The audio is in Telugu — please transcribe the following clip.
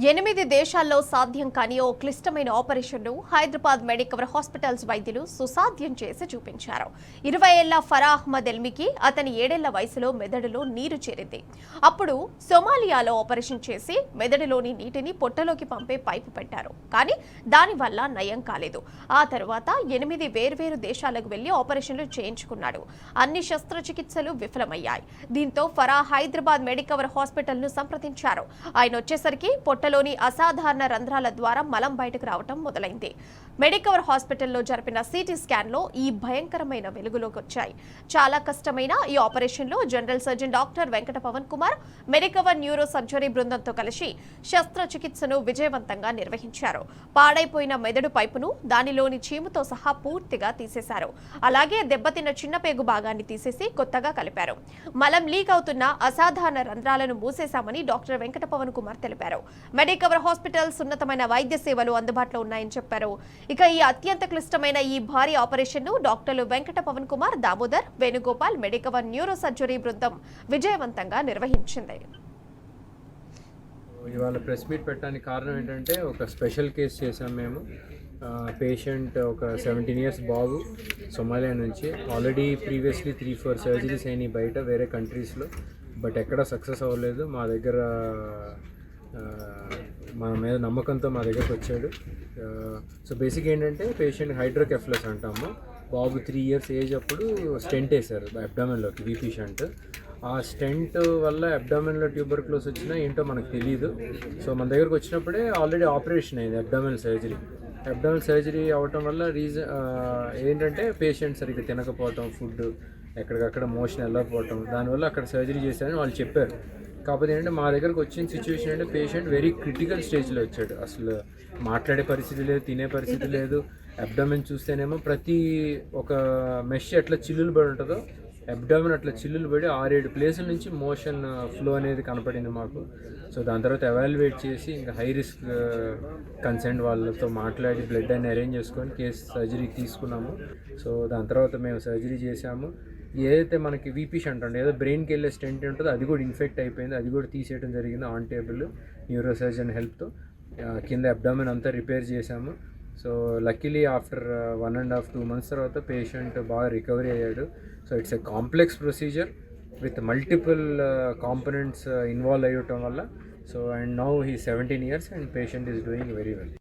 8 దేశాల్లో సాధ్యం కాని ఓ క్లిష్టమైన ఆపరేషన్ను హైదరాబాద్ మెడికవర్ హాస్పిటల్స్ వైద్యులు సుసాధ్యం చేసి చూపించారు. 20 ఏళ్ల ఫరా అహ్మద్ ఎల్మికి అతని 7 ఏళ్ల వయసులో మెదడులో నీరు చేరింది. అప్పుడు సోమాలియాలో ఆపరేషన్ చేసి మెదడులోని నీటిని పొట్టలోకి పంపే పైపు పెట్టారు. కానీ దానివల్ల నయం కాలేదు. ఆ తర్వాత 8 వేర్వేరు దేశాలకు వెళ్లి ఆపరేషన్లు చేయించుకున్నాడు. అన్ని శస్త్రచికిత్సలు విఫలమయ్యాయి. దీంతో ఫరా హైదరాబాద్ మెడికవర్ హాస్పిటల్ను సంప్రదించారు. ఆయన వచ్చేసరికి పొట్టలోని అసాధారణ రంధ్రాల ద్వారా మలం బయటకు రావటం మొదలైంది. మెడికవర్ హాస్పిటల్లో జరిపిన సిటీ స్కాన్లో ఈ భయంకరమైన వెలుగులోకి వచ్చాయి. చాలా కష్టమైన ఈ ఆపరేషన్లో general surgeon doctor Venkata Pavan Kumar Medicover neuro surgery బృందంతో కలిసి శస్త్రచికిత్సను విజయవంతంగా నిర్వహించారు. పాడైపోయిన మెదడు పైపును దానిలోని చీముతో సహా పూర్తిగా తీసేశారు. అలాగే దెబ్బతిన్న చిన్న పేగు భాగాన్ని తీసేసి కొత్తగా కలిపారు. మలం లీక్ అవుతున్న అసాధారణ రంధ్రాలను మూసేశామని డాక్టర్ వెంకట పవన్ కుమార్ తెలిపారు. మెడికవర్ హాస్పిటల్స్ ఉన్నతమైన వైద్య సేవలు అందుబాటులో ఉన్నాయని చెప్పారు. ఇక ఈ అత్యంత క్లిష్టమైన ఈ భారీ ఆపరేషన్ ను డాక్టర్లు Venkata Pavan Kumar, Damodar, Venugopal Medicover neuro surgery బృందం విజయవంతంగా నిర్వహించింది. ఇవాళ ప్రెస్ మీట్ పెట్టడానికి కారణం ఏంటంటే ఒక స్పెషల్ కేసు చేసాం మేము. పేషెంట్ ఒక 17 ఇయర్స్ బాబు, సొమాలియా నుంచి. ఆల్రెడీ ప్రీవియస్లీ 3-4 సర్జరీస్ అయినాయి బయట వేరే కంట్రీస్లో, బట్ ఎక్కడ సక్సెస్ అవ్వలేదు. మా దగ్గర మన మీద నమ్మకంతో మా దగ్గరకు వచ్చాడు. సో బేసిక్ ఏంటంటే పేషెంట్ హైడ్రోకెఫ్లస్ అంటాము. బాబు 3 ఇయర్స్ ఏజ్ అప్పుడు స్టెంట్ వేశారు అబ్డామెన్లోకి, వీపీ షంట్. ఆ స్టెంట్ వల్ల అబ్డామెన్లో ట్యూబర్క్లోస్ వచ్చినా ఏంటో మనకు తెలియదు. సో మన దగ్గరకు వచ్చినప్పుడే ఆల్రెడీ ఆపరేషన్ అయింది, అబ్డామెన్ సర్జరీ. అబ్డామెన్ సర్జరీ అవ్వటం వల్ల ఏంటంటే పేషెంట్ సరిగ్గా తినకపోవటం, ఫుడ్ ఎక్కడికక్కడ మోషన్ వెళ్ళకపోవటం, దానివల్ల అక్కడ సర్జరీ చేశారని వాళ్ళు చెప్పారు. కాకపోతే ఏంటంటే మా దగ్గరకు వచ్చిన సిచ్యువేషన్ అంటే పేషెంట్ వెరీ క్రిటికల్ స్టేజ్లో వచ్చాడు. అసలు మాట్లాడే పరిస్థితి లేదు, తినే పరిస్థితి లేదు. అబ్డామెన్ చూస్తేనేమో ప్రతి ఒక మెష్ ఎట్లా చిల్లులు పడి ఉంటుందో అబ్డామెన్ అట్లా చిల్లులు పడి 6-7 ప్లేసుల నుంచి మోషన్ ఫ్లో అనేది కనపడింది మాకు. సో దాని తర్వాత ఎవాల్యుయేట్ చేసి ఇంకా హై రిస్క్ కన్సర్న్ వాళ్ళతో మాట్లాడి బ్లడ్ అని అరేంజ్ చేసుకొని కేసు సర్జరీకి తీసుకున్నాము. సో దాని తర్వాత మేము సర్జరీ చేసాము. ఏదైతే మనకి వీపీ షంట్ అంటే ఏదో బ్రెయిన్కి వెళ్ళే స్టెంట్ ఉంటుందో అది కూడా ఇన్ఫెక్ట్ అయిపోయింది. అది కూడా తీసేయడం జరిగింది ఆన్ టేబుల్ న్యూరో సర్జన్ హెల్ప్తో. కింద అబ్డామెన్ అంతా రిపేర్ చేశాము. సో లక్కీలీ ఆఫ్టర్ 1.5-2 months తర్వాత పేషెంట్ బాగా రికవరీ అయ్యాడు. So it's a complex procedure with multiple components involve అయ్యటం వల్ల. So and now he 17 years and patient is doing very well.